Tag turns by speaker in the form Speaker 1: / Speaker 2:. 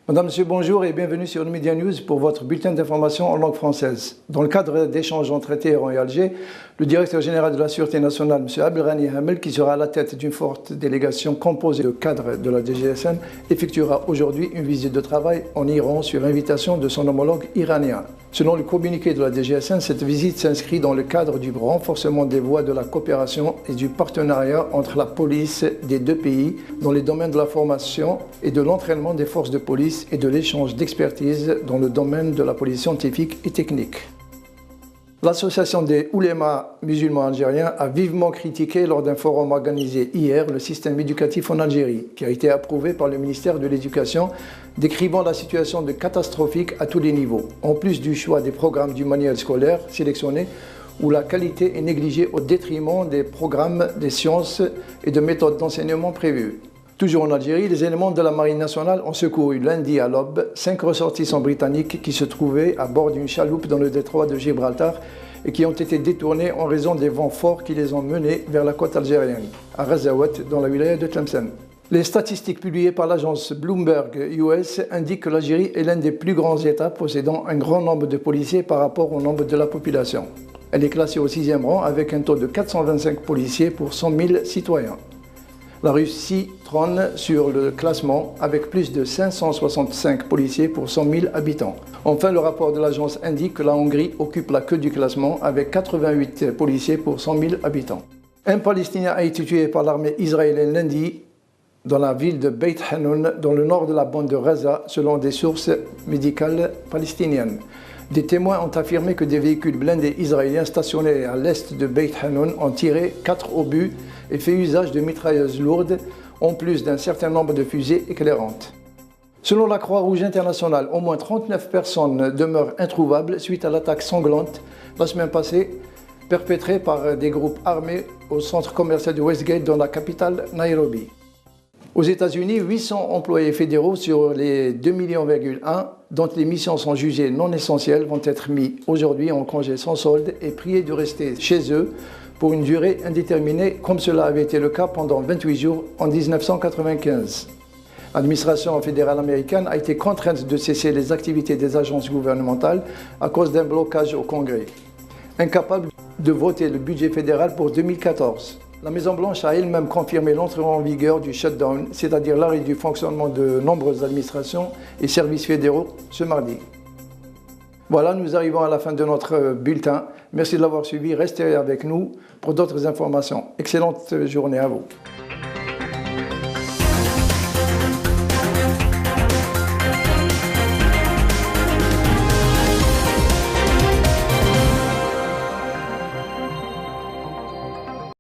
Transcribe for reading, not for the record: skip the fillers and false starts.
Speaker 1: Madame, Monsieur, bonjour et bienvenue sur Media News pour votre bulletin d'information en langue française. Dans le cadre d'échanges entre Téhéran et Alger, le directeur général de la Sûreté nationale, M. Abdelghani Hamel, qui sera à la tête d'une forte délégation composée de cadres de la DGSN, effectuera aujourd'hui une visite de travail en Iran sur invitation de son homologue iranien. Selon le communiqué de la DGSN, cette visite s'inscrit dans le cadre du renforcement des voies de la coopération et du partenariat entre la police des deux pays dans les domaines de la formation et de l'entraînement des forces de police et de l'échange d'expertise dans le domaine de la police scientifique et technique. L'Association des oulémas musulmans algériens a vivement critiqué lors d'un forum organisé hier le système éducatif en Algérie, qui a été approuvé par le ministère de l'Éducation, décrivant la situation de catastrophique à tous les niveaux, en plus du choix des programmes du manuel scolaire sélectionnés où la qualité est négligée au détriment des programmes des sciences et de méthodes d'enseignement prévues. Toujours en Algérie, les éléments de la Marine nationale ont secouru lundi à l'aube 5 ressortissants britanniques qui se trouvaient à bord d'une chaloupe dans le détroit de Gibraltar et qui ont été détournés en raison des vents forts qui les ont menés vers la côte algérienne, à Razawat, dans la wilaya de Tlemcen. Les statistiques publiées par l'agence Bloomberg US indiquent que l'Algérie est l'un des plus grands États possédant un grand nombre de policiers par rapport au nombre de la population. Elle est classée au 6e rang avec un taux de 425 policiers pour 100 000 citoyens. La Russie trône sur le classement avec plus de 565 policiers pour 100 000 habitants. Enfin, le rapport de l'agence indique que la Hongrie occupe la queue du classement avec 88 policiers pour 100 000 habitants. Un Palestinien a été tué par l'armée israélienne lundi dans la ville de Beit Hanoun, dans le nord de la bande de Gaza, selon des sources médicales palestiniennes. Des témoins ont affirmé que des véhicules blindés israéliens stationnés à l'est de Beit Hanoun ont tiré 4 obus et fait usage de mitrailleuses lourdes, en plus d'un certain nombre de fusées éclairantes. Selon la Croix-Rouge internationale, au moins 39 personnes demeurent introuvables suite à l'attaque sanglante la semaine passée, perpétrée par des groupes armés au centre commercial de Westgate dans la capitale Nairobi. Aux États-Unis, 800 employés fédéraux sur les 2,1 millions dont les missions sont jugées non essentielles vont être mis aujourd'hui en congé sans solde et priés de rester chez eux pour une durée indéterminée, comme cela avait été le cas pendant 28 jours en 1995. L'administration fédérale américaine a été contrainte de cesser les activités des agences gouvernementales à cause d'un blocage au Congrès, incapable de voter le budget fédéral pour 2014. La Maison-Blanche a elle-même confirmé l'entrée en vigueur du shutdown, c'est-à-dire l'arrêt du fonctionnement de nombreuses administrations et services fédéraux ce mardi. Voilà, nous arrivons à la fin de notre bulletin. Merci de l'avoir suivi. Restez avec nous pour d'autres informations. Excellente journée à vous.